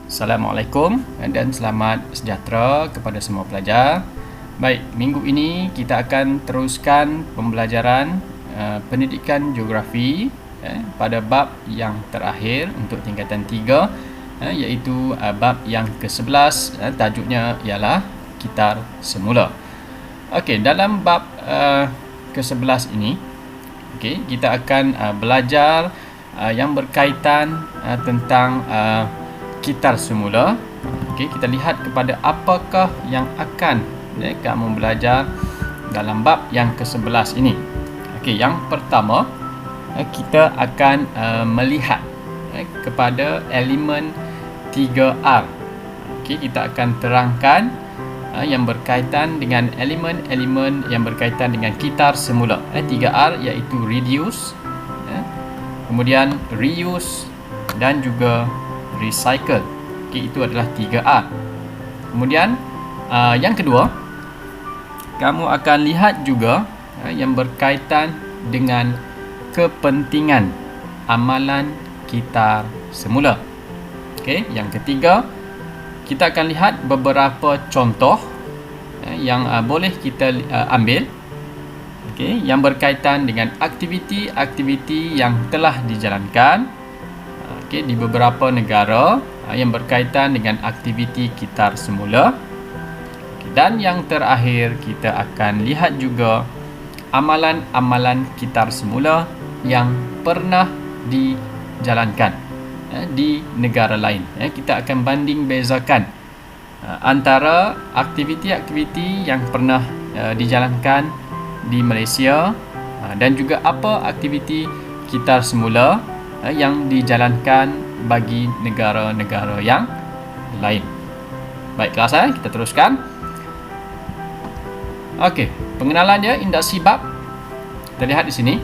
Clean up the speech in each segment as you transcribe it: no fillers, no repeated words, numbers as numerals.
Assalamualaikum dan selamat sejahtera kepada semua pelajar. Baik, minggu ini kita akan teruskan pembelajaran pendidikan geografi pada bab yang terakhir untuk tingkatan 3, iaitu bab yang ke-11, tajuknya ialah Kitar Semula. Okey, dalam bab ke-11 ini, kita akan belajar yang berkaitan tentang kitar semula. Kita lihat kepada apakah yang akan kamu belajar dalam bab yang ke-11 ini. Yang pertama, kita akan melihat kepada elemen 3R. Kita akan terangkan yang berkaitan dengan elemen-elemen yang berkaitan dengan kitar semula. 3R iaitu reduce, kemudian reuse dan juga recycle. Itu adalah 3R. Kemudian yang kedua, kamu akan lihat juga yang berkaitan dengan kepentingan amalan kitar semula. Yang ketiga, kita akan lihat beberapa contoh yang boleh kita ambil yang berkaitan dengan aktiviti-aktiviti yang telah dijalankan di beberapa negara yang berkaitan dengan aktiviti kitar semula. Dan yang terakhir, kita akan lihat juga amalan-amalan kitar semula yang pernah dijalankan di negara lain. Kita akan banding bezakan antara aktiviti-aktiviti yang pernah dijalankan di Malaysia dan juga apa aktiviti kitar semula yang dijalankan bagi negara-negara yang lain. Baik, kelas kita teruskan. Pengenalan dia, induksi bab. Kita lihat di sini.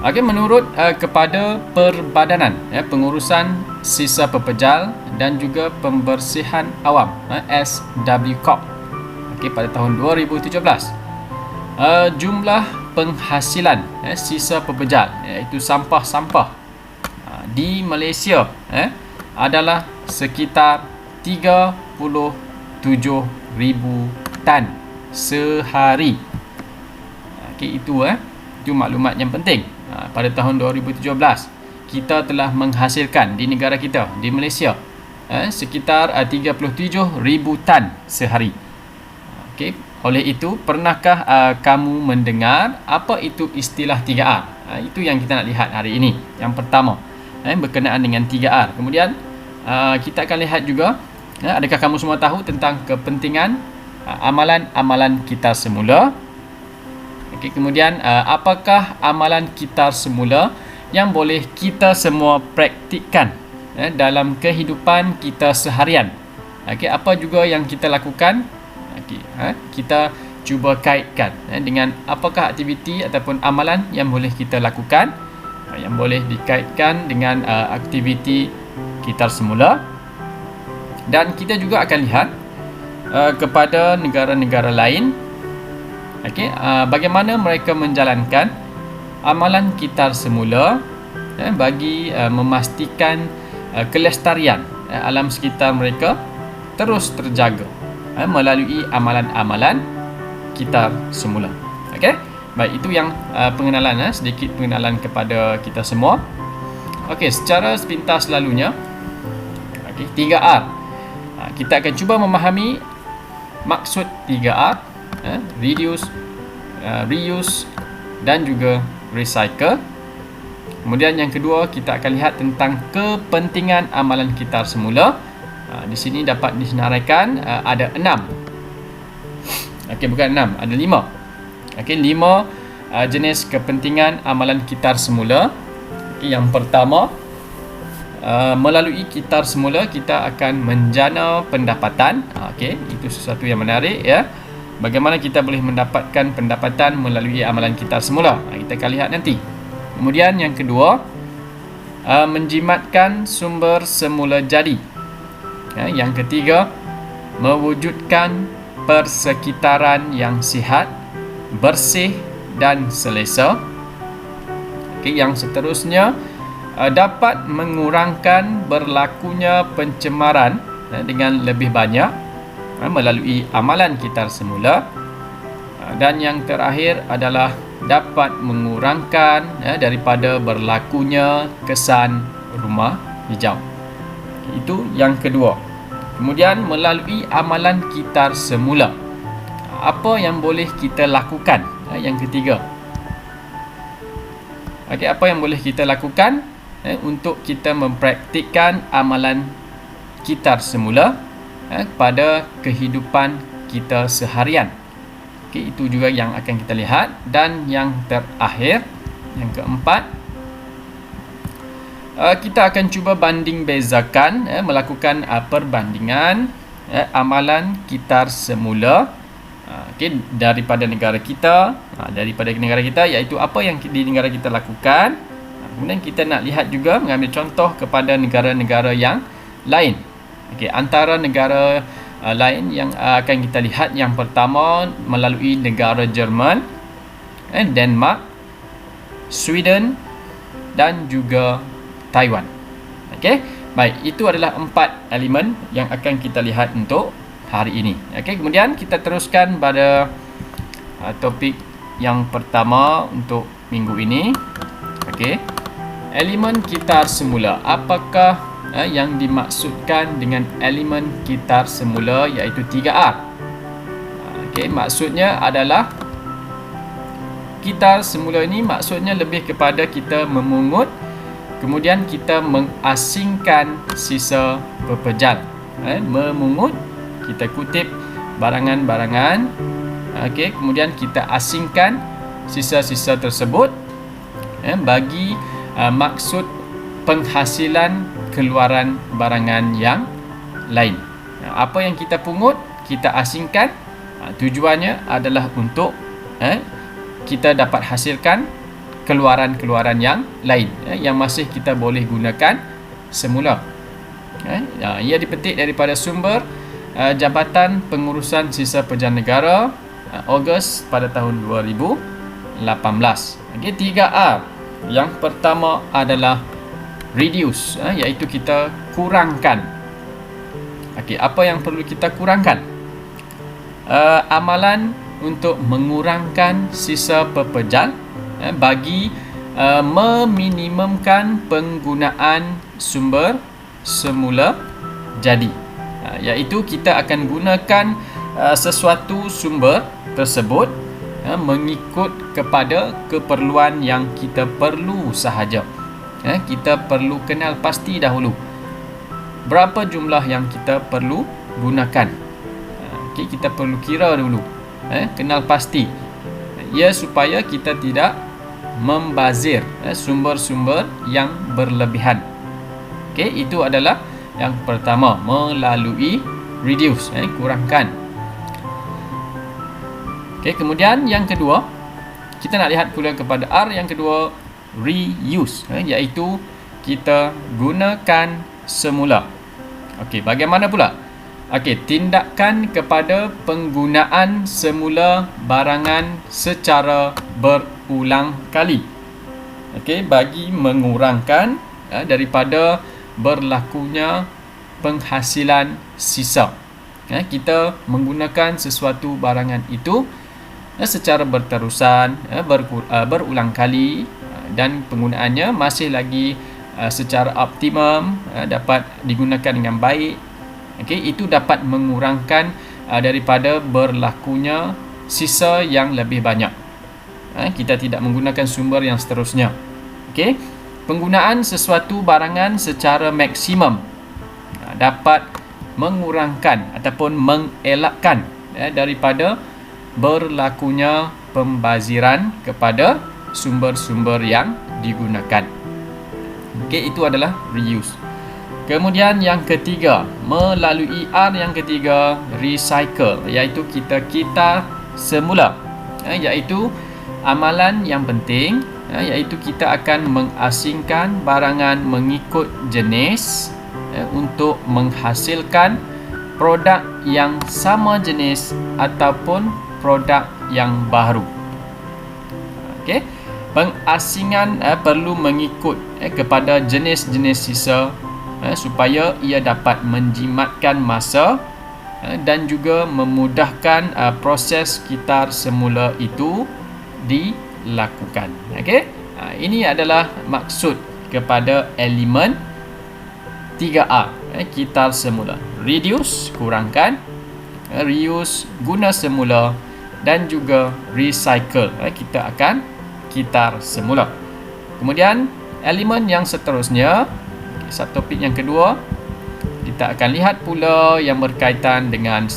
Menurut kepada Perbadanan Pengurusan Sisa Pepejal dan juga Pembersihan Awam SWCOP pada tahun 2017, jumlah penghasilan sisa pepejal, iaitu sampah-sampah di Malaysia adalah sekitar 37,000 tan sehari. Itu maklumat yang penting. Pada tahun 2017, kita telah menghasilkan di negara kita, di Malaysia, sekitar 37,000 tan sehari. Oleh itu, pernahkah kamu mendengar apa itu istilah 3R? Itu yang kita nak lihat hari ini. Yang pertama, berkenaan dengan 3R. Kemudian, kita akan lihat juga, adakah kamu semua tahu tentang kepentingan amalan-amalan kitar semula? Kemudian, apakah amalan kitar semula yang boleh kita semua praktikkan dalam kehidupan kita seharian? Apa juga yang kita lakukan? Kita cuba kaitkan dengan apakah aktiviti ataupun amalan yang boleh kita lakukan, yang boleh dikaitkan dengan aktiviti kitar semula. Dan kita juga akan lihat kepada negara-negara lain, bagaimana mereka menjalankan amalan kitar semula bagi memastikan kelestarian alam sekitar mereka terus terjaga melalui amalan-amalan kitar semula. Baik, itu yang pengenalan, sedikit pengenalan kepada kita semua. Secara sepintas lalunya, 3R. Kita akan cuba memahami maksud 3R, reduce, reuse dan juga recycle. Kemudian yang kedua, kita akan lihat tentang kepentingan amalan kitar semula. Di sini dapat disenaraikan ada 6. Bukan 6, ada 5. 5 jenis kepentingan amalan kitar semula. Yang pertama, melalui kitar semula kita akan menjana pendapatan. Itu sesuatu yang menarik, Bagaimana kita boleh mendapatkan pendapatan melalui amalan kitar semula? Kita akan lihat nanti. Kemudian yang kedua, menjimatkan sumber semula jadi. Yang ketiga, mewujudkan persekitaran yang sihat, bersih dan selesa. Yang seterusnya, dapat mengurangkan berlakunya pencemaran dengan lebih banyak melalui amalan kitar semula. Dan yang terakhir adalah dapat mengurangkan daripada berlakunya kesan rumah hijau. Itu yang kedua. Kemudian melalui amalan kitar semula, apa yang boleh kita lakukan? Yang ketiga. Okey, apa yang boleh kita lakukan untuk kita mempraktikkan amalan kitar semula pada kehidupan kita seharian? Okey, itu juga yang akan kita lihat. Dan yang terakhir, yang keempat, kita akan cuba banding bezakan, melakukan perbandingan amalan kitar semula daripada negara kita, iaitu apa yang di negara kita lakukan. Kemudian kita nak lihat juga, mengambil contoh kepada negara-negara yang lain. Antara negara lain yang akan kita lihat, yang pertama melalui negara Jerman, Denmark, Sweden dan juga Taiwan. Okey, baik, itu adalah 4 elemen yang akan kita lihat untuk hari ini. Okey, kemudian kita teruskan pada topik yang pertama untuk minggu ini. Okey, elemen kitar semula. Apakah yang dimaksudkan dengan elemen kitar semula, iaitu 3R? Okey, maksudnya adalah kitar semula ini maksudnya lebih kepada kita memungut, kemudian kita mengasingkan sisa pepejal. Memungut, kita kutip barangan-barangan, okey, kemudian kita asingkan sisa-sisa tersebut bagi maksud penghasilan keluaran barangan yang lain. Apa yang kita pungut, kita asingkan, tujuannya adalah untuk kita dapat hasilkan keluaran-keluaran yang lain yang masih kita boleh gunakan semula. Ia dipetik daripada sumber Jabatan Pengurusan Sisa Pejalan Negara, Ogos pada tahun 2018. Okey, 3R. Yang pertama adalah reduce, iaitu kita kurangkan. Okey, apa yang perlu kita kurangkan? Amalan untuk mengurangkan sisa pepejal bagi meminimumkan penggunaan sumber semula jadi, iaitu kita akan gunakan sesuatu sumber tersebut mengikut kepada keperluan yang kita perlu sahaja. Kita perlu kenal pasti dahulu berapa jumlah yang kita perlu gunakan. Kita perlu kira dulu, kenal pasti, supaya kita tidak membazir sumber-sumber yang berlebihan. Itu adalah yang pertama, melalui reduce, kurangkan. Kemudian yang kedua, kita nak lihat pula kepada R yang kedua, reuse, iaitu kita gunakan semula. Bagaimana pula? Tindakan kepada penggunaan semula barangan secara berulang kali. Bagi mengurangkan daripada berlakunya penghasilan sisa. Kita menggunakan sesuatu barangan itu secara berterusan, berulang kali, dan penggunaannya masih lagi secara optimum, dapat digunakan dengan baik. Itu dapat mengurangkan daripada berlakunya sisa yang lebih banyak. Kita tidak menggunakan sumber yang seterusnya. Penggunaan sesuatu barangan secara maksimum dapat mengurangkan ataupun mengelakkan daripada berlakunya pembaziran kepada sumber-sumber yang digunakan. Itu adalah reuse. Kemudian yang ketiga, melalui R yang ketiga, recycle, iaitu kita semula, iaitu amalan yang penting, iaitu kita akan mengasingkan barangan mengikut jenis untuk menghasilkan produk yang sama jenis ataupun produk yang baru. Pengasingan perlu mengikut kepada jenis-jenis sisa supaya ia dapat menjimatkan masa dan juga memudahkan proses kitar semula itu dilakukan. Okey, ini adalah maksud kepada elemen 3R, kitar semula. Reduce, kurangkan, reuse, guna semula, dan juga recycle, kita akan kitar semula. Kemudian elemen yang seterusnya, subtopik yang kedua, kita akan lihat pula yang berkaitan dengan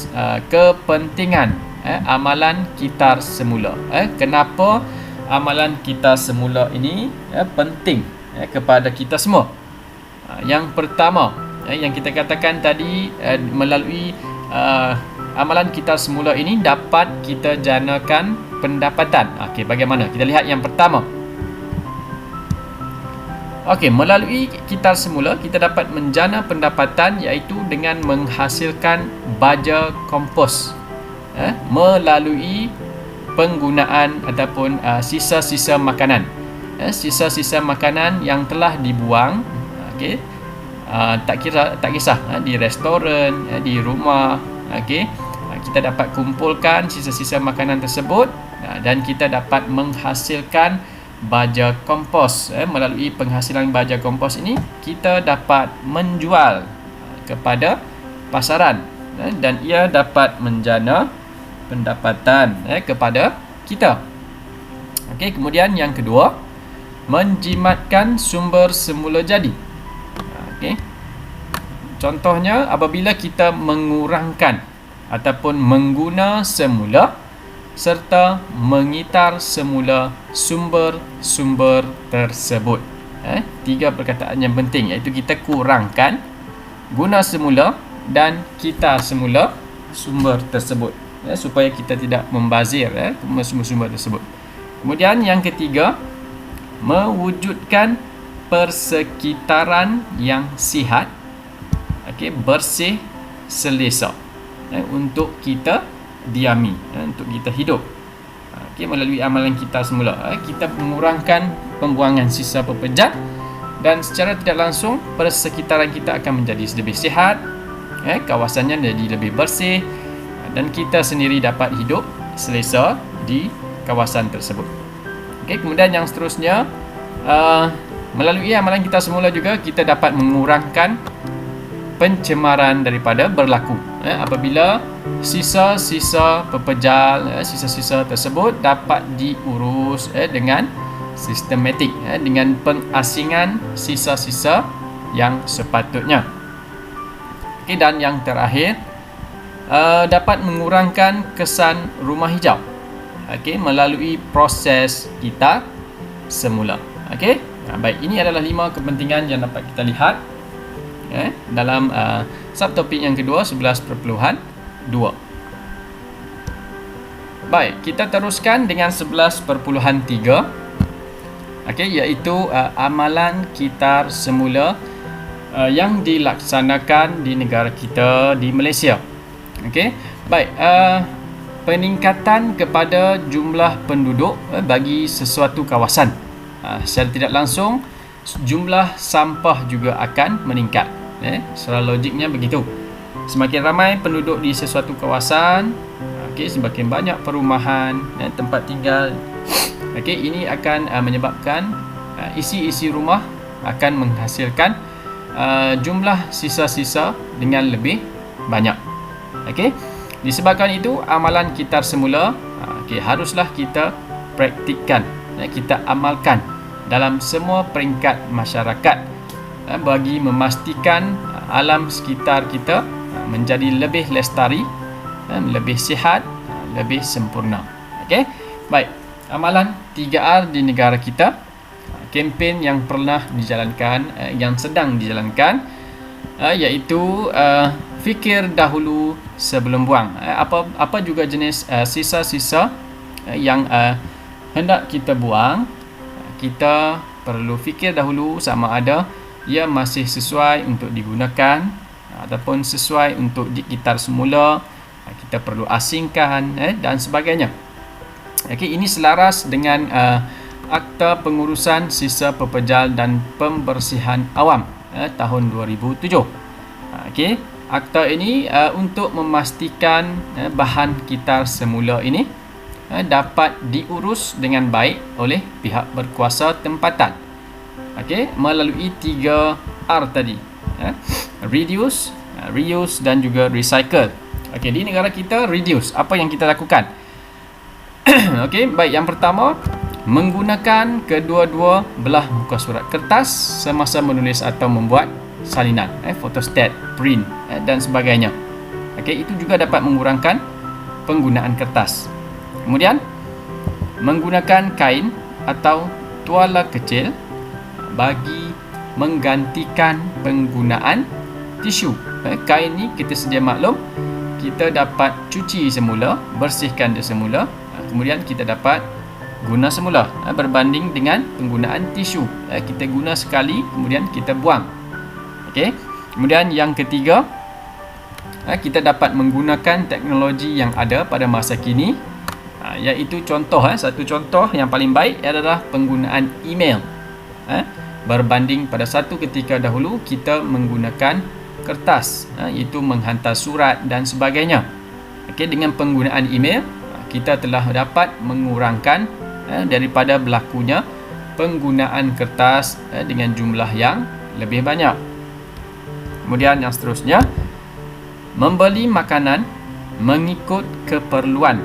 kepentingan amalan kitar semula. Kenapa amalan kitar semula ini penting kepada kita semua? Yang pertama, yang kita katakan tadi, melalui amalan kitar semula ini dapat kita janakan pendapatan. Okey, bagaimana? Kita lihat yang pertama. Okey, melalui kitar semula kita dapat menjana pendapatan iaitu dengan menghasilkan baja kompos melalui penggunaan ataupun sisa-sisa makanan. Sisa-sisa makanan yang telah dibuang, okey. Tak kisah di restoran, di rumah, okey. Kita dapat kumpulkan sisa-sisa makanan tersebut dan kita dapat menghasilkan baja kompos. Melalui penghasilan baja kompos ini kita dapat menjual kepada pasaran dan ia dapat menjana pendapatan kepada kita. Okey, kemudian yang kedua, menjimatkan sumber semula jadi. Okey. Contohnya apabila kita mengurangkan ataupun mengguna semula serta mengitar semula sumber-sumber tersebut. Tiga perkataan yang penting iaitu kita kurangkan, guna semula dan kitar semula sumber tersebut supaya kita tidak membazir sumber-sumber tersebut. Kemudian yang ketiga, mewujudkan persekitaran yang sihat, bersih, selesa untuk kita diami, untuk kita hidup. Melalui amalan kita semula, kita mengurangkan pembuangan sisa pepejat dan secara tidak langsung persekitaran kita akan menjadi lebih sihat, kawasannya jadi lebih bersih dan kita sendiri dapat hidup selesa di kawasan tersebut. Kemudian yang seterusnya, melalui amalan kita semula juga kita dapat mengurangkan pencemaran daripada berlaku apabila sisa-sisa pepejal, sisa-sisa tersebut dapat diurus dengan sistematik, dengan pengasingan sisa-sisa yang sepatutnya. Dan yang terakhir, dapat mengurangkan kesan rumah hijau melalui proses kita semula. Baik, ini adalah 5 kepentingan yang dapat kita lihat dalam subtopik yang kedua, 11.2. Baik, kita teruskan dengan 11.3, iaitu amalan kitar semula yang dilaksanakan di negara kita, di Malaysia. Baik, peningkatan kepada jumlah penduduk bagi sesuatu kawasan. Secara tidak langsung jumlah sampah juga akan meningkat. Secara logiknya begitu. Semakin ramai penduduk di sesuatu kawasan, semakin banyak perumahan, tempat tinggal, ini akan menyebabkan isi-isi rumah akan menghasilkan jumlah sisa-sisa dengan lebih banyak. Disebabkan itu amalan kitar semula haruslah kita praktikkan, kita amalkan dalam semua peringkat masyarakat bagi memastikan alam sekitar kita menjadi lebih lestari, lebih sihat, lebih sempurna. Baik, amalan 3R di negara kita, kempen yang pernah dijalankan, yang sedang dijalankan, iaitu fikir dahulu sebelum buang. Apa juga jenis sisa-sisa yang hendak kita buang, kita perlu fikir dahulu sama ada ia masih sesuai untuk digunakan ataupun sesuai untuk dikitar semula, kita perlu asingkan dan sebagainya. Ini selaras dengan Akta Pengurusan Sisa Pepejal dan Pembersihan Awam tahun 2007. Okey, akta ini untuk memastikan bahan kitar semula ini dapat diurus dengan baik oleh pihak berkuasa tempatan. Okey, melalui 3R tadi. Reduce, reuse dan juga recycle. Okey, di negara kita reduce, apa yang kita lakukan? Okey, baik, yang pertama, menggunakan kedua-dua belah muka surat kertas semasa menulis atau membuat salinan, photostat, print dan sebagainya. Okey, itu juga dapat mengurangkan penggunaan kertas. Kemudian, menggunakan kain atau tuala kecil bagi menggantikan penggunaan tisu. Kain ni kita sedia maklum, kita dapat cuci semula, bersihkan dia semula, kemudian kita dapat guna semula, berbanding dengan penggunaan tisu. Kita guna sekali, kemudian kita buang. Okey. Kemudian yang ketiga, kita dapat menggunakan teknologi yang ada pada masa kini, iaitu contoh, satu contoh yang paling baik adalah penggunaan email. Berbanding pada satu ketika dahulu kita menggunakan kertas, iaitu menghantar surat dan sebagainya. Okey, dengan penggunaan email kita telah dapat mengurangkan daripada berlakunya penggunaan kertas dengan jumlah yang lebih banyak. Kemudian yang seterusnya, membeli makanan mengikut keperluan.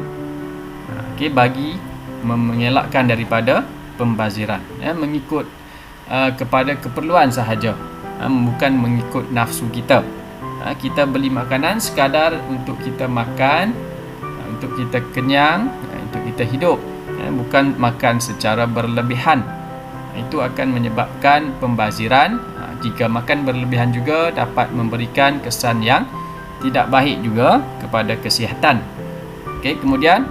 Okey, bagi mengelakkan daripada pembaziran, mengikut kepada keperluan sahaja, bukan mengikut nafsu kita. Kita beli makanan sekadar untuk kita makan, untuk kita kenyang, untuk kita hidup, bukan makan secara berlebihan. Itu akan menyebabkan pembaziran. Jika makan berlebihan juga dapat memberikan kesan yang tidak baik juga kepada kesihatan. Okey, kemudian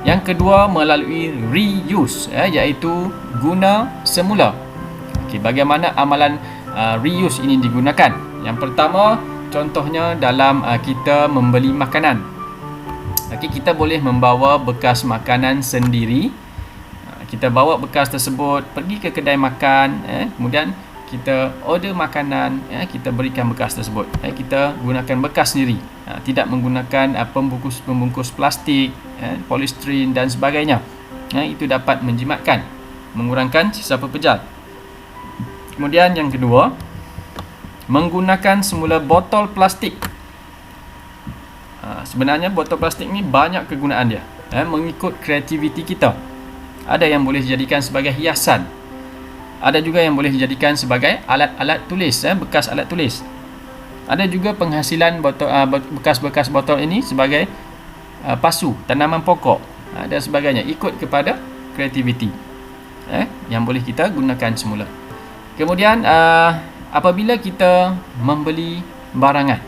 yang kedua, melalui reuse, iaitu guna semula. Okey, bagaimana amalan reuse ini digunakan? Yang pertama, contohnya dalam kita membeli makanan. Okey, kita boleh membawa bekas makanan sendiri. Kita bawa bekas tersebut pergi ke kedai makan, kemudian kita order makanan, kita berikan bekas tersebut. Kita gunakan bekas sendiri, tidak menggunakan pembungkus plastik, polistiren dan sebagainya. Itu dapat menjimatkan, mengurangkan sisa pepejal. Kemudian yang kedua, menggunakan semula botol plastik. Sebenarnya botol plastik ni banyak kegunaan dia, mengikut kreativiti kita. Ada yang boleh dijadikan sebagai hiasan, ada juga yang boleh dijadikan sebagai alat-alat tulis, bekas alat tulis. Ada juga penghasilan botol, bekas-bekas botol ini sebagai pasu, tanaman pokok dan sebagainya, ikut kepada kreativiti yang boleh kita gunakan semula. Kemudian apabila kita membeli barangan,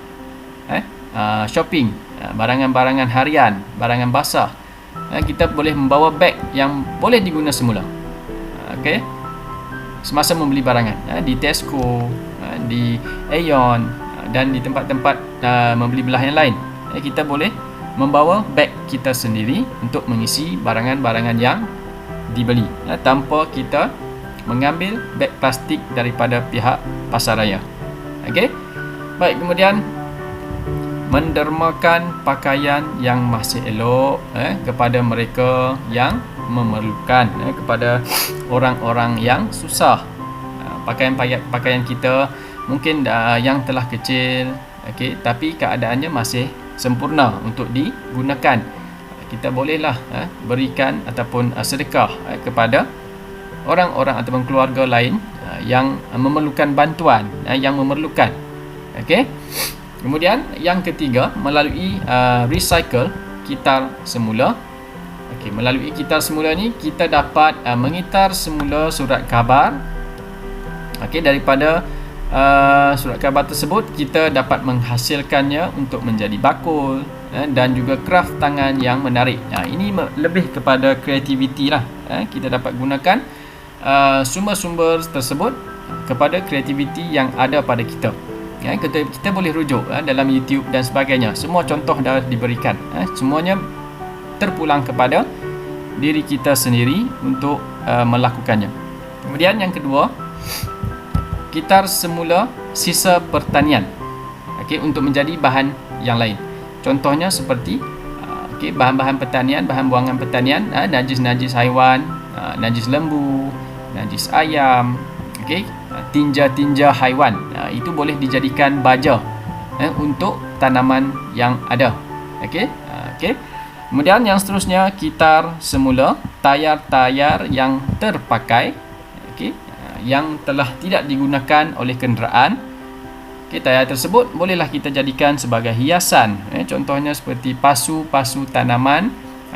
shopping, barangan-barangan harian, barangan basah, kita boleh membawa beg yang boleh diguna semula. Okey, semasa membeli barangan di Tesco, di Aeon dan di tempat-tempat membeli belah yang lain, kita boleh membawa beg kita sendiri untuk mengisi barangan-barangan yang dibeli, tanpa kita mengambil beg plastik daripada pihak pasaraya. Okey, baik. Kemudian mendermakan pakaian yang masih elok kepada mereka yang memerlukan, kepada orang-orang yang susah. Pakaian kita mungkin yang telah kecil, tapi keadaannya masih sempurna untuk digunakan. Kita bolehlah berikan ataupun sedekah kepada orang-orang ataupun keluarga lain yang memerlukan bantuan, yang memerlukan. Okey. Kemudian yang ketiga, melalui recycle kitar semula. Okey, melalui kitar semula ni kita dapat mengitar semula surat khabar. Okey, daripada surat khabar tersebut kita dapat menghasilkannya untuk menjadi bakul dan juga kraft tangan yang menarik. Ini lebih kepada kreativiti lah. Kita dapat gunakan sumber-sumber tersebut kepada kreativiti yang ada pada kita. Kita boleh rujuk dalam YouTube dan sebagainya. Semua contoh dah diberikan. Semuanya terpulang kepada diri kita sendiri untuk melakukannya. Kemudian yang kedua, kitar semula sisa pertanian, untuk menjadi bahan yang lain. Contohnya seperti bahan-bahan pertanian, bahan buangan pertanian, najis-najis haiwan, najis lembu, najis ayam, tinja-tinja haiwan, itu boleh dijadikan baja untuk tanaman yang ada. Kemudian yang seterusnya, kitar semula tayar-tayar yang terpakai, yang telah tidak digunakan oleh kenderaan. Tayar tersebut bolehlah kita jadikan sebagai hiasan. Contohnya seperti pasu-pasu tanaman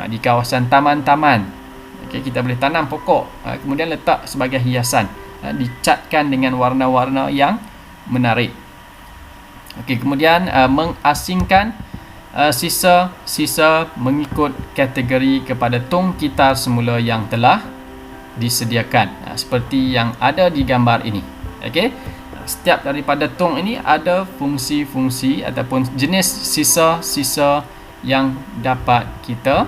di kawasan taman-taman. Kita boleh tanam pokok, kemudian letak sebagai hiasan, dicatkan dengan warna-warna yang menarik. Kemudian mengasingkan sisa-sisa mengikut kategori kepada tong kitar semula yang telah disediakan, seperti yang ada di gambar ini. Setiap daripada tong ini ada fungsi-fungsi ataupun jenis sisa-sisa yang dapat kita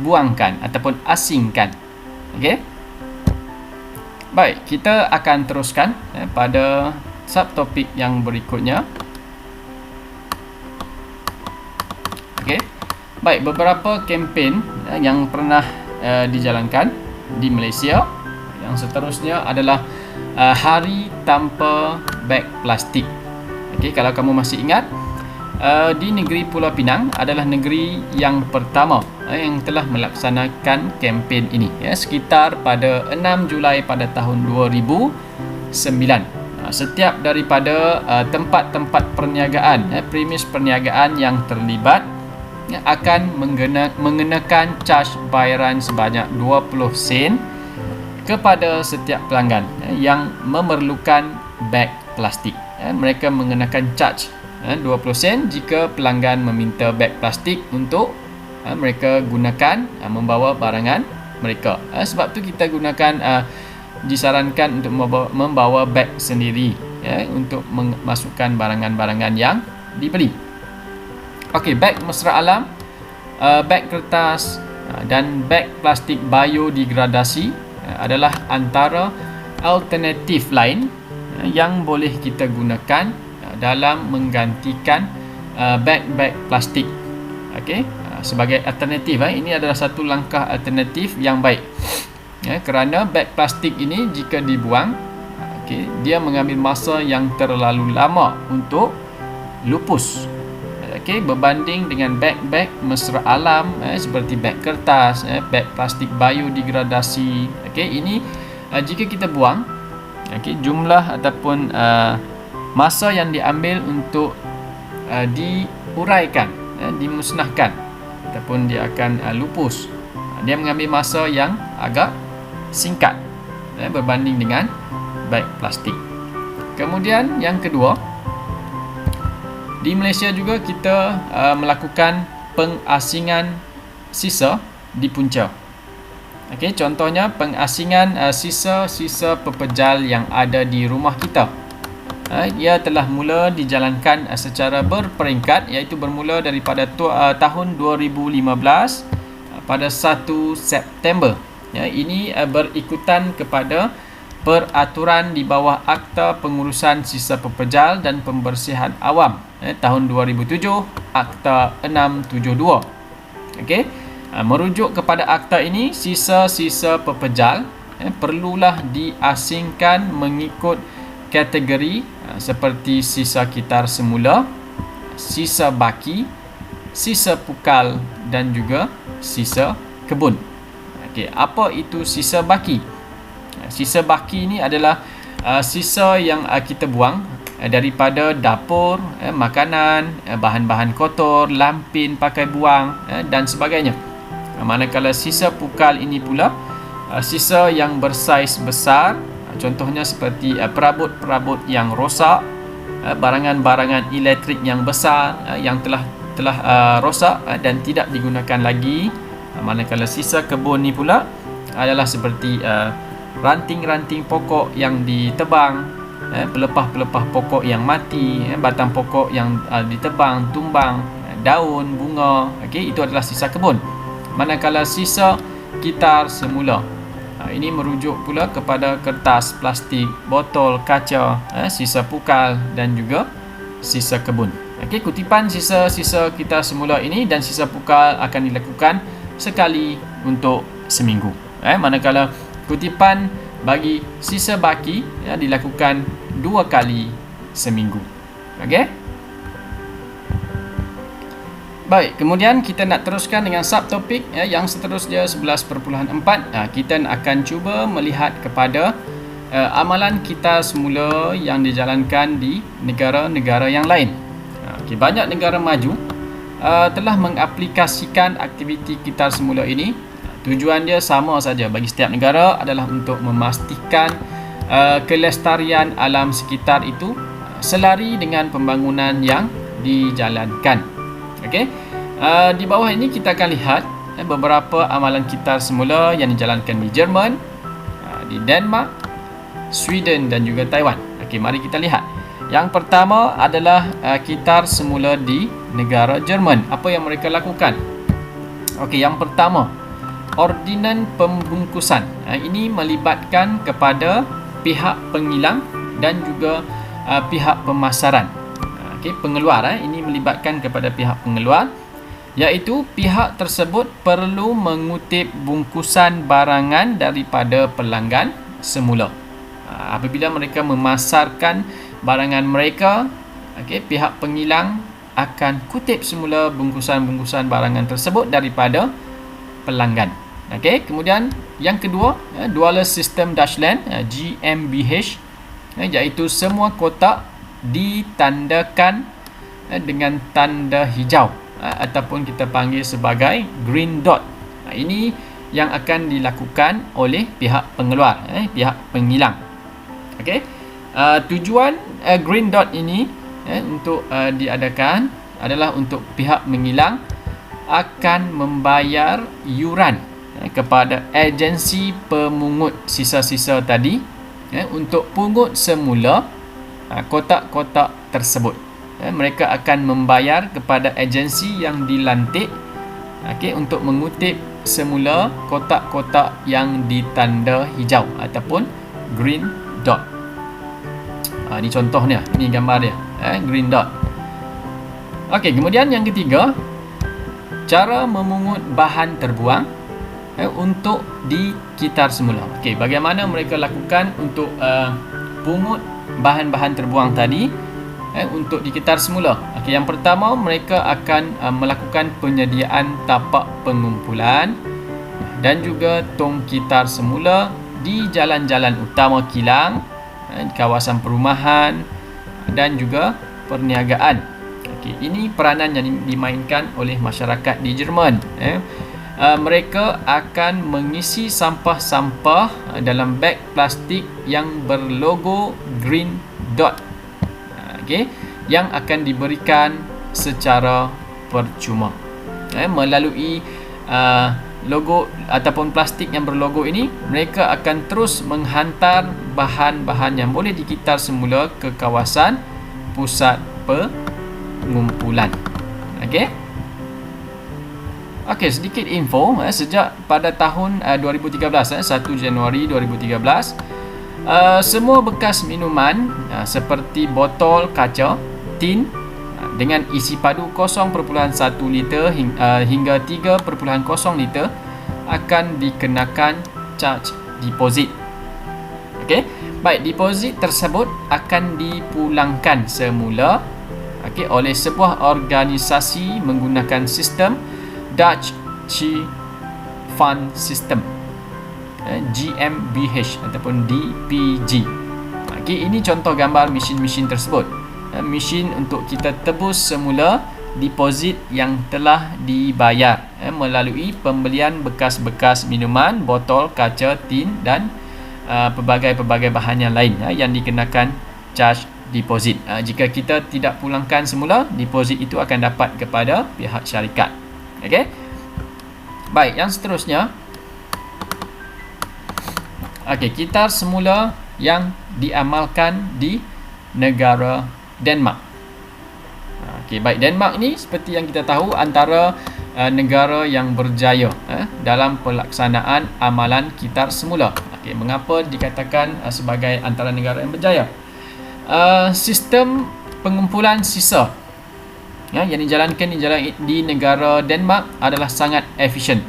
buangkan ataupun asingkan. Baik, kita akan teruskan pada subtopik yang berikutnya. Baik, beberapa kempen yang pernah dijalankan di Malaysia. Yang seterusnya adalah Hari Tanpa Beg Plastik. Kalau kamu masih ingat, di negeri Pulau Pinang adalah negeri yang pertama yang telah melaksanakan kempen ini, sekitar pada 6 Julai pada tahun 2009. Setiap daripada tempat-tempat perniagaan, premis perniagaan yang terlibat akan mengenakan caj bayaran sebanyak 20 sen kepada setiap pelanggan yang memerlukan beg plastik. Mereka mengenakan caj 20 sen jika pelanggan meminta beg plastik untuk mereka gunakan membawa barangan mereka. Sebab tu kita gunakan, disarankan untuk membawa beg sendiri untuk memasukkan barangan-barangan yang dibeli. Beg mesra alam, beg kertas dan beg plastik biodegradasi adalah antara alternatif lain yang boleh kita gunakan dalam menggantikan beg-beg plastik. Sebagai alternatif, ini adalah satu langkah alternatif yang baik. Kerana beg plastik ini jika dibuang, dia mengambil masa yang terlalu lama untuk lupus. Berbanding dengan beg-beg mesra alam seperti beg kertas, beg plastik biodegradasi. Ini jika kita buang, jumlah ataupun masa yang diambil untuk diuraikan, dimusnahkan ataupun dia akan lupus, dia mengambil masa yang agak singkat berbanding dengan beg plastik. Kemudian yang kedua, di Malaysia juga kita melakukan pengasingan sisa di punca. Contohnya pengasingan sisa-sisa pepejal yang ada di rumah kita. Ia telah mula dijalankan secara berperingkat, iaitu bermula daripada tahun 2015 pada 1 September. Ini berikutan kepada peraturan di bawah Akta Pengurusan Sisa Pepejal dan Pembersihan Awam tahun 2007, Akta 672. Merujuk kepada akta ini, sisa-sisa pepejal perlulah diasingkan mengikut kategori seperti sisa kitar semula, sisa baki, sisa pukal dan juga sisa kebun. Apa itu sisa baki? Sisa baki ini adalah sisa yang kita buang daripada dapur, makanan, bahan-bahan kotor, lampin pakai buang dan sebagainya. Manakala sisa pukal ini pula sisa yang bersaiz besar, contohnya seperti perabot-perabot yang rosak, barangan-barangan elektrik yang besar yang telah rosak dan tidak digunakan lagi. Manakala sisa kebun ni pula adalah seperti ranting-ranting pokok yang ditebang, pelepah-pelepah pokok yang mati, batang pokok yang ditebang, tumbang, daun, bunga. Itu adalah sisa kebun. manakala sisa kitar semula. Ini merujuk pula kepada kertas, plastik, botol, kaca, sisa pukal dan juga sisa kebun. Okey, kutipan sisa-sisa kitar semula ini dan sisa pukal akan dilakukan sekali untuk seminggu. Manakala kutipan bagi sisa baki dilakukan 2 kali seminggu. Okey. Baik, kemudian kita nak teruskan dengan subtopik yang seterusnya 11.4. Kita akan cuba melihat kepada amalan kitar semula yang dijalankan di negara-negara yang lain. Banyak negara maju telah mengaplikasikan aktiviti kitar semula ini. Tujuan dia sama saja bagi setiap negara adalah untuk memastikan kelestarian alam sekitar itu selari dengan pembangunan yang dijalankan. Okey. Di bawah ini kita akan lihat beberapa amalan kitar semula yang dijalankan di Jerman, di Denmark, Sweden dan juga Taiwan. Okey, mari kita lihat. Yang pertama adalah kitar semula di negara Jerman. Apa yang mereka lakukan? Okey, yang pertama, ordinan pembungkusan. Ini melibatkan kepada pihak pengilang dan juga pihak pemasaran. Okey, pengeluar ini melibatkan kepada pihak pengeluar, iaitu pihak tersebut perlu mengutip bungkusan barangan daripada pelanggan semula. Apabila mereka memasarkan barangan mereka, pihak pengilang akan kutip semula bungkusan-bungkusan barangan tersebut daripada pelanggan. Kemudian yang kedua, Dualer System Deutschland, GmbH, iaitu semua kotak ditandakan dengan tanda hijau ataupun kita panggil sebagai green dot. Ini yang akan dilakukan oleh pihak pengeluar, pihak pengilang. Tujuan green dot ini untuk diadakan adalah untuk pihak mengilang akan membayar yuran kepada agensi pemungut sisa-sisa tadi untuk pungut semula kotak-kotak tersebut. Mereka akan membayar kepada agensi yang dilantik untuk mengutip semula kotak-kotak yang ditanda hijau ataupun green dot. Ini contohnya, ini gambar dia, green dot. Kemudian yang ketiga, cara memungut bahan terbuang untuk dikitar semula. Bagaimana mereka lakukan untuk pungut bahan-bahan terbuang tadi untuk dikitar semula? Yang pertama, mereka akan melakukan penyediaan tapak pengumpulan dan juga tong kitar semula di jalan-jalan utama kilang, kawasan perumahan dan juga perniagaan. Ini peranan yang dimainkan oleh masyarakat di Jerman. Mereka akan mengisi sampah-sampah dalam beg plastik yang berlogo green dot, yang akan diberikan secara percuma. Melalui logo ataupun plastik yang berlogo ini, mereka akan terus menghantar bahan-bahan yang boleh dikitar semula ke kawasan pusat pengumpulan. Sedikit info. Sejak pada tahun 2013, 1 Januari 2013, semua bekas minuman seperti botol kaca, tin dengan isi padu 0.1 liter hingga 3.0 liter akan dikenakan charge deposit. Baik, deposit tersebut akan dipulangkan semula oleh sebuah organisasi menggunakan sistem Dutch Fund System, GmbH ataupun DPG. Ini contoh gambar mesin-mesin tersebut. Mesin untuk kita tebus semula deposit yang telah dibayar melalui pembelian bekas-bekas minuman, botol, kaca, tin dan pelbagai-pelbagai bahan yang lain yang dikenakan charge deposit. Jika kita tidak pulangkan semula, deposit itu akan dapat kepada pihak syarikat. Baik, yang seterusnya, kitar semula yang diamalkan di negara Denmark. Baik, Denmark ni seperti yang kita tahu antara negara yang berjaya dalam pelaksanaan amalan kitar semula. Okey, mengapa dikatakan sebagai antara negara yang berjaya? Sistem pengumpulan sisa yang dijalankan di negara Denmark adalah sangat efisien,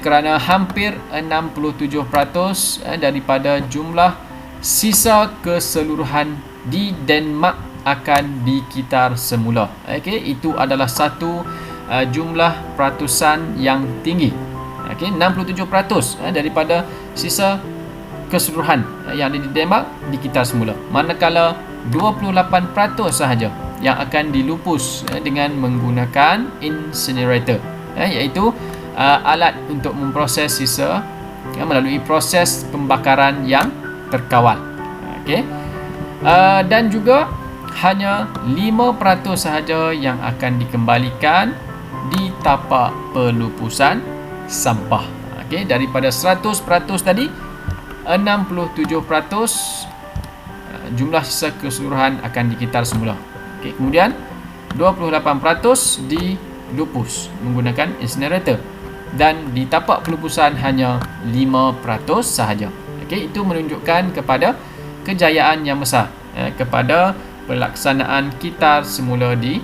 kerana hampir 67% daripada jumlah sisa keseluruhan di Denmark akan dikitar semula. Okey, itu adalah satu jumlah peratusan yang tinggi. Okey, 67% daripada sisa keseluruhan yang ada di Denmark dikitar semula. Manakala 28% sahaja yang akan dilupus dengan menggunakan incinerator, iaitu alat untuk memproses sisa melalui proses pembakaran yang terkawal. Okey. Dan juga hanya 5% sahaja yang akan dikembalikan di tapak pelupusan sampah. Okey, daripada 100% tadi, 67% jumlah sisa keseluruhan akan dikitar semula. Okey, kemudian 28% dilupus menggunakan incinerator, dan di tapak pelupusan hanya 5% sahaja. Okey, itu menunjukkan kepada kejayaan yang besar kepada pelaksanaan kitar semula di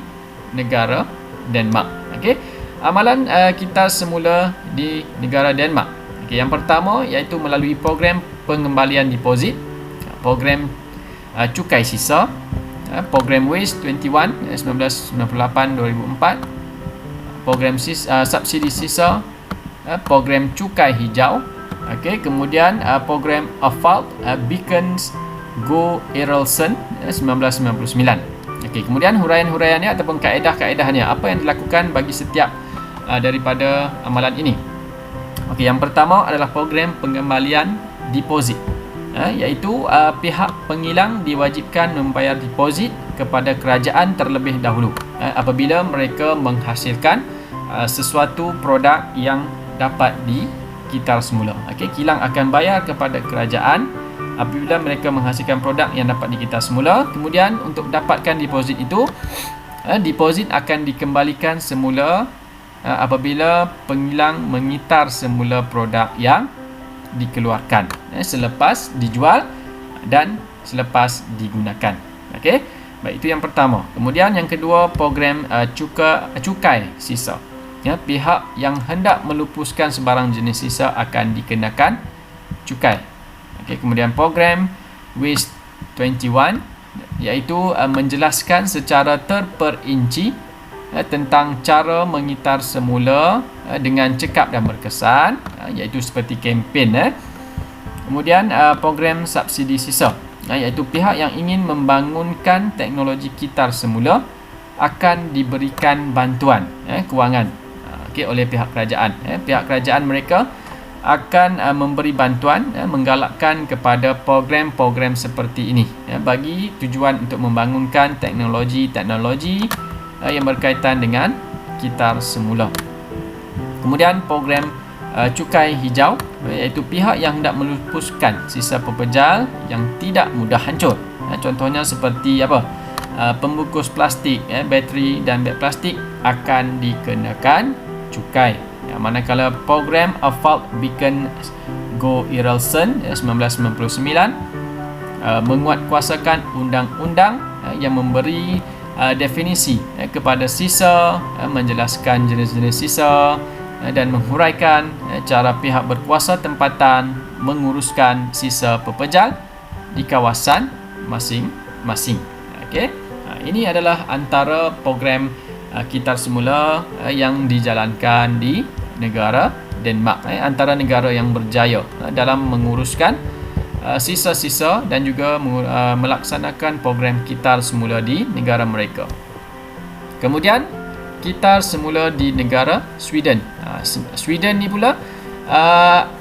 negara Denmark. Okey, amalan kitar semula di negara Denmark. Okey, yang pertama iaitu melalui program pengembalian deposit, program cukai sisa, program Waste 21 1998-2004, program subsidi sisa, program cukai hijau. Okey, kemudian program Asphalt Beacons Go Erelsen 1999. Okey, kemudian huraian-huraiannya ataupun kaedah-kaedahnya, apa yang dilakukan bagi setiap daripada amalan ini. Okey, yang pertama adalah program pengembalian deposit, iaitu pihak pengilang diwajibkan membayar deposit kepada kerajaan terlebih dahulu apabila mereka menghasilkan sesuatu produk yang dapat dikitar semula. Okey, kilang akan bayar kepada kerajaan apabila mereka menghasilkan produk yang dapat dikitar semula. Kemudian untuk dapatkan deposit itu, deposit akan dikembalikan semula apabila pengilang mengitar semula produk yang dikeluarkan selepas dijual dan selepas digunakan. Okey, baik, itu yang pertama. Kemudian yang kedua, program cukai sisa. Pihak yang hendak melupuskan sebarang jenis sisa akan dikenakan cukai. Okey, kemudian program Waste 21 iaitu menjelaskan secara terperinci tentang cara mengitar semula dengan cekap dan berkesan, iaitu seperti kempen. Kemudian program subsidi sisa, iaitu pihak yang ingin membangunkan teknologi kitar semula akan diberikan bantuan kewangan oleh pihak kerajaan. Pihak kerajaan mereka akan memberi bantuan, menggalakkan kepada program-program seperti ini bagi tujuan untuk membangunkan teknologi-teknologi yang berkaitan dengan kitar semula. Kemudian program cukai hijau, iaitu pihak yang hendak melupuskan sisa pepejal yang tidak mudah hancur. Contohnya seperti pembungkus plastik, bateri dan beg plastik akan dikenakan cukai. Manakala program Asphalt Beacons Go Erelsen 1999 menguatkuasakan undang-undang yang memberi definisi kepada sisa, menjelaskan jenis-jenis sisa dan menghuraikan cara pihak berkuasa tempatan menguruskan sisa pepejal di kawasan masing-masing. Okey, ini adalah antara program kitar semula yang dijalankan di negara Denmark, antara negara yang berjaya dalam menguruskan sisa-sisa dan juga melaksanakan program kitar semula di negara mereka. Kemudian kitar semula di negara Sweden. Sweden ni pula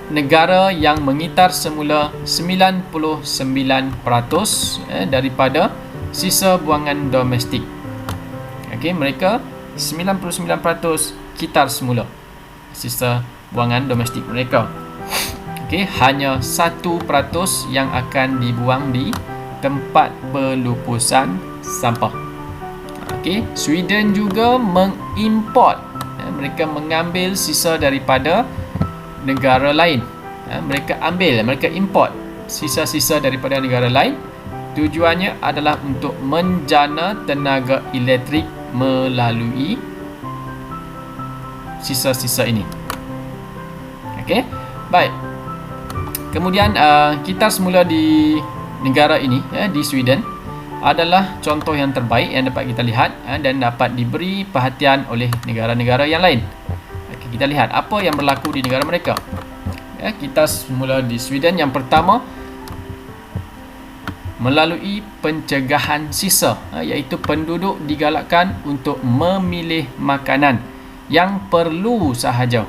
negara yang mengitar semula 99% daripada sisa buangan domestik. Okey, mereka 99% kitar semula sisa buangan domestik mereka. Okey, hanya 1% yang akan dibuang di tempat pelupusan sampah. Okey, Sweden juga mengimport mereka mengambil sisa daripada negara lain. Mereka import sisa-sisa daripada negara lain. Tujuannya adalah untuk menjana tenaga elektrik melalui sisa-sisa ini. Okey, baik. Kemudian kita semula di negara ini, di Sweden, adalah contoh yang terbaik yang dapat kita lihat dan dapat diberi perhatian oleh negara-negara yang lain. Okey, kita lihat apa yang berlaku di negara mereka. Kita semula di Sweden. Yang pertama, melalui pencegahan sisa, iaitu penduduk digalakkan untuk memilih makanan yang perlu sahaja.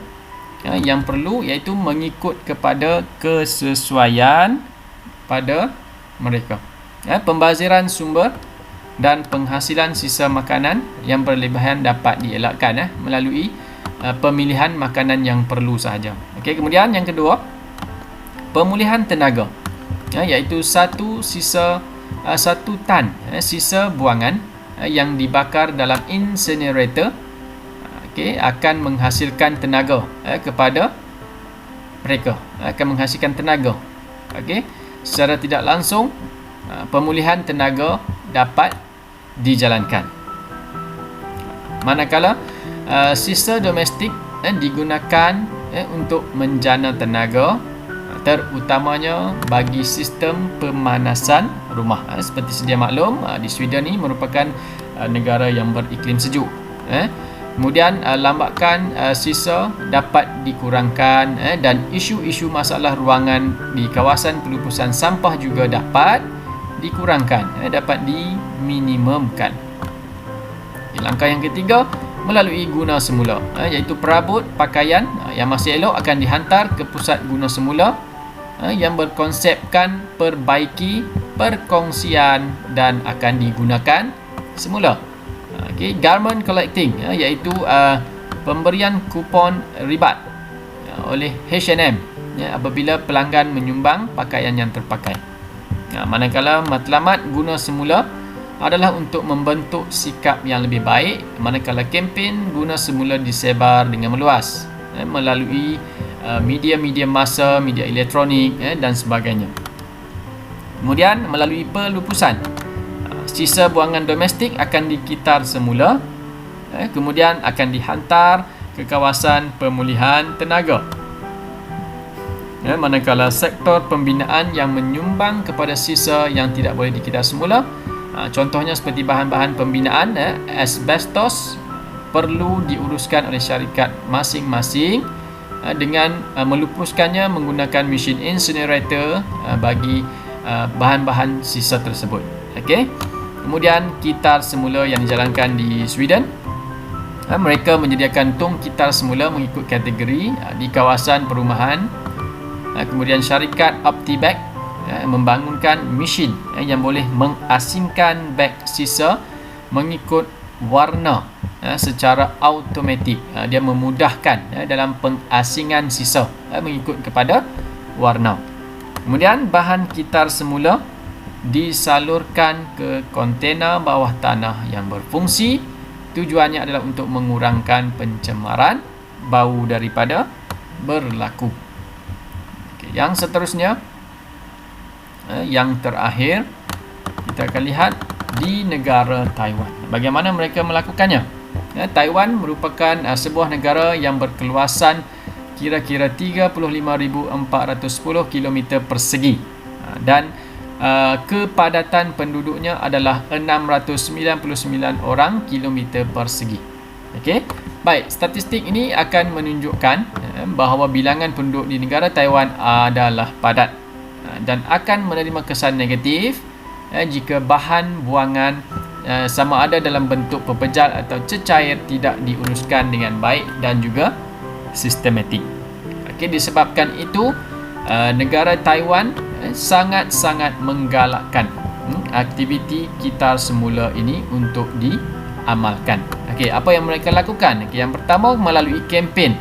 Yang perlu iaitu mengikut kepada kesesuaian pada mereka. Pembaziran sumber dan penghasilan sisa makanan yang berlebihan dapat dielakkan melalui pemilihan makanan yang perlu sahaja. Okey, kemudian yang kedua, pemulihan tenaga, iaitu satu tan sisa buangan yang dibakar dalam incinerator, akan menghasilkan tenaga kepada mereka, akan menghasilkan tenaga. Secara tidak langsung, pemulihan tenaga dapat dijalankan. Manakala sisa domestik digunakan untuk menjana tenaga, terutamanya bagi sistem pemanasan rumah. Seperti sedia maklum, di Sweden ini merupakan negara yang beriklim sejuk. Kemudian lambakan sisa dapat dikurangkan, dan isu-isu masalah ruangan di kawasan pelupusan sampah juga dapat dikurangkan, dapat diminimumkan. Langkah yang ketiga, melalui guna semula, iaitu perabot pakaian yang masih elok akan dihantar ke pusat guna semula yang berkonsepkan perbaiki, perkongsian dan akan digunakan semula. Garment collecting, iaitu pemberian kupon ribat oleh H&M apabila pelanggan menyumbang pakaian yang terpakai. Manakala matlamat guna semula adalah untuk membentuk sikap yang lebih baik, manakala kempen guna semula disebar dengan meluas melalui media-media massa, media elektronik dan sebagainya. Kemudian melalui pelupusan, sisa buangan domestik akan dikitar semula, kemudian akan dihantar ke kawasan pemulihan tenaga. Manakala sektor pembinaan yang menyumbang kepada sisa yang tidak boleh dikitar semula, contohnya seperti bahan-bahan pembinaan, asbestos, perlu diuruskan oleh syarikat masing-masing dengan melupuskannya menggunakan mesin incinerator bagi bahan-bahan sisa tersebut. Okey. Kemudian kitar semula yang dijalankan di Sweden, mereka menyediakan tong kitar semula mengikut kategori di kawasan perumahan. Kemudian syarikat OptiBag membangunkan mesin yang boleh mengasingkan beg sisa mengikut warna secara automatik. Dia memudahkan dalam pengasingan sisa mengikut kepada warna. Kemudian bahan kitar semula disalurkan ke kontena bawah tanah yang berfungsi. Tujuannya adalah untuk mengurangkan pencemaran bau daripada berlaku. Yang seterusnya, yang terakhir, kita akan lihat di negara Taiwan. Bagaimana mereka melakukannya? Taiwan merupakan sebuah negara yang berkeluasan kira-kira 35,410 km persegi dan kepadatan penduduknya adalah 699 orang kilometer persegi. Okey. Baik, statistik ini akan menunjukkan bahawa bilangan penduduk di negara Taiwan adalah padat dan akan menerima kesan negatif jika bahan buangan sama ada dalam bentuk pepejal atau cecair tidak diuruskan dengan baik dan juga sistematik. Okey, disebabkan itu negara Taiwan sangat-sangat menggalakkan aktiviti kitar semula ini untuk diamalkan. Okey, apa yang mereka lakukan? Okey, yang pertama melalui kempen.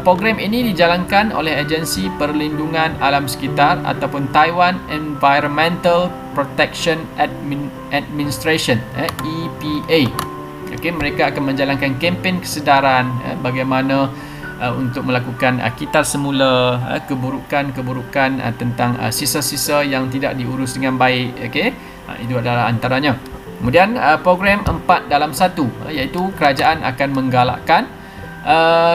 Program ini dijalankan oleh Agensi Perlindungan Alam Sekitar ataupun Taiwan Environmental Protection Administration, EPA. Okey, mereka akan menjalankan kempen kesedaran bagaimana untuk melakukan kitar semula keburukan-keburukan tentang sisa-sisa yang tidak diurus dengan baik. Okey, itu adalah antaranya. Kemudian program 4 dalam 1 iaitu kerajaan akan menggalakkan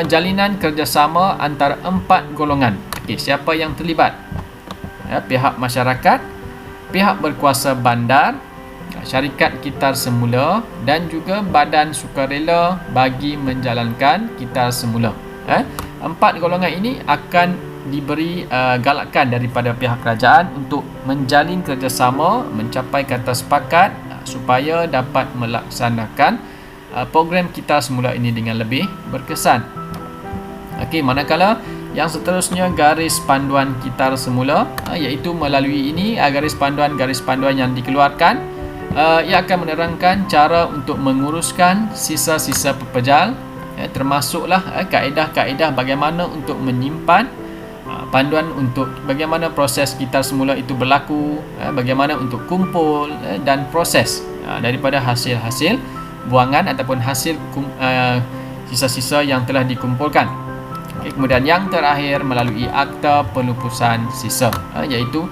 jalinan kerjasama antara 4 golongan. Okey, siapa yang terlibat? Pihak masyarakat, pihak berkuasa bandar, syarikat kitar semula dan juga badan sukarela bagi menjalankan kitar semula. 4 golongan ini akan diberi galakan daripada pihak kerajaan untuk menjalin kerjasama, mencapai kata sepakat supaya dapat melaksanakan program kitar semula ini dengan lebih berkesan. Okey, manakala yang seterusnya garis panduan kitar semula, iaitu melalui ini garis panduan yang dikeluarkan, ia akan menerangkan cara untuk menguruskan sisa-sisa pepejal, termasuklah kaedah-kaedah bagaimana untuk menyimpan, panduan untuk bagaimana proses kitar semula itu berlaku, bagaimana untuk kumpul dan proses daripada hasil-hasil buangan ataupun hasil sisa-sisa yang telah dikumpulkan. Kemudian yang terakhir melalui akta pelupusan sisa, iaitu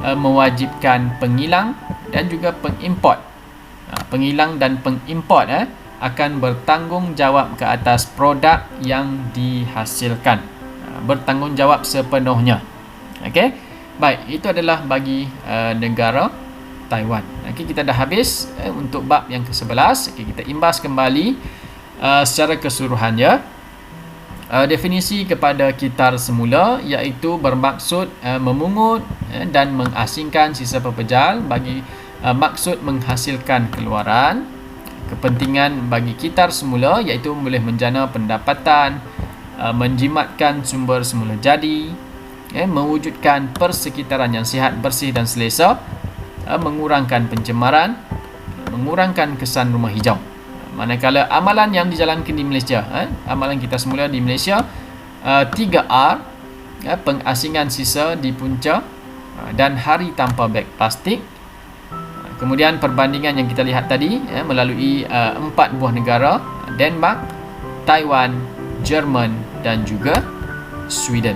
mewajibkan pengilang dan juga pengimport. Pengilang dan pengimport akan bertanggungjawab ke atas produk yang dihasilkan, bertanggungjawab sepenuhnya. Okey, baik, itu adalah bagi negara Taiwan. Okey, kita dah habis untuk bab yang ke-11. Okey, kita imbas kembali secara keseluruhannya. Definisi kepada kitar semula iaitu bermaksud memungut dan mengasingkan sisa pepejal bagi maksud menghasilkan keluaran. Kepentingan bagi kitar semula iaitu boleh menjana pendapatan, menjimatkan sumber semula jadi, mewujudkan persekitaran yang sihat, bersih dan selesa, mengurangkan pencemaran, mengurangkan kesan rumah hijau. Manakala amalan yang dijalankan di Malaysia, amalan kita semula di Malaysia, 3R, pengasingan sisa di punca dan hari tanpa beg plastik. Kemudian perbandingan yang kita lihat tadi melalui 4 buah negara, Denmark, Taiwan, Jerman dan juga Sweden.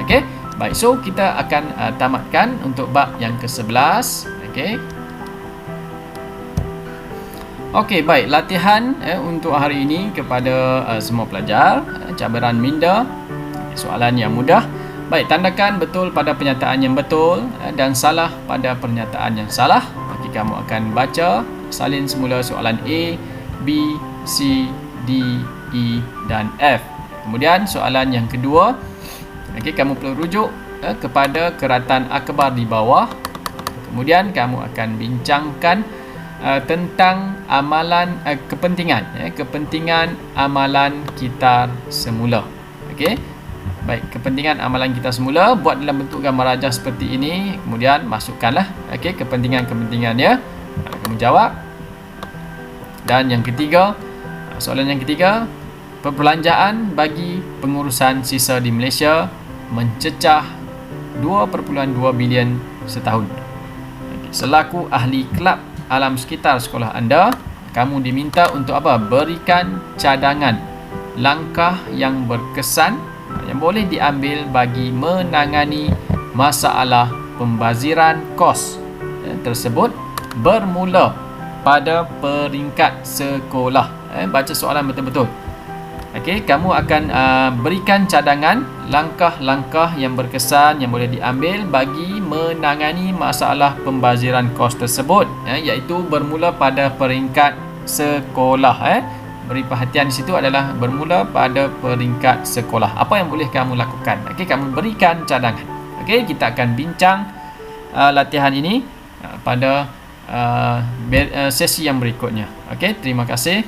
Okey, baik, so kita akan tamatkan untuk bab yang ke-11. Okey. Okey, baik, latihan untuk hari ini kepada semua pelajar, cabaran minda, soalan yang mudah. Baik, tandakan betul pada pernyataan yang betul dan salah pada pernyataan yang salah. Okey, kamu akan baca salin semula soalan A, B, C, D, E dan F. Kemudian soalan yang kedua, okey, kamu perlu rujuk kepada keratan akhbar di bawah. Kemudian kamu akan bincangkan tentang amalan kepentingan amalan kitar semula. Okey. Baik, kepentingan amalan kitar semula buat dalam bentuk gambar rajah seperti ini, kemudian masukkanlah kepentingan-kepentingannya. Kamu jawab. Dan yang ketiga, soalan yang ketiga, perbelanjaan bagi pengurusan sisa di Malaysia mencecah 2.2 bilion setahun. Selaku ahli kelab alam sekitar sekolah anda, kamu diminta untuk apa? Berikan cadangan langkah yang berkesan yang boleh diambil bagi menangani masalah pembaziran kos tersebut bermula pada peringkat sekolah. Baca soalan betul-betul. Okey, kamu akan berikan cadangan langkah-langkah yang berkesan yang boleh diambil bagi menangani masalah pembaziran kos tersebut, iaitu bermula pada peringkat sekolah. Beri perhatian di situ adalah bermula pada peringkat sekolah. Apa yang boleh kamu lakukan? Okey, kamu berikan cadangan. Okey, kita akan bincang latihan ini pada sesi yang berikutnya. Okey, terima kasih.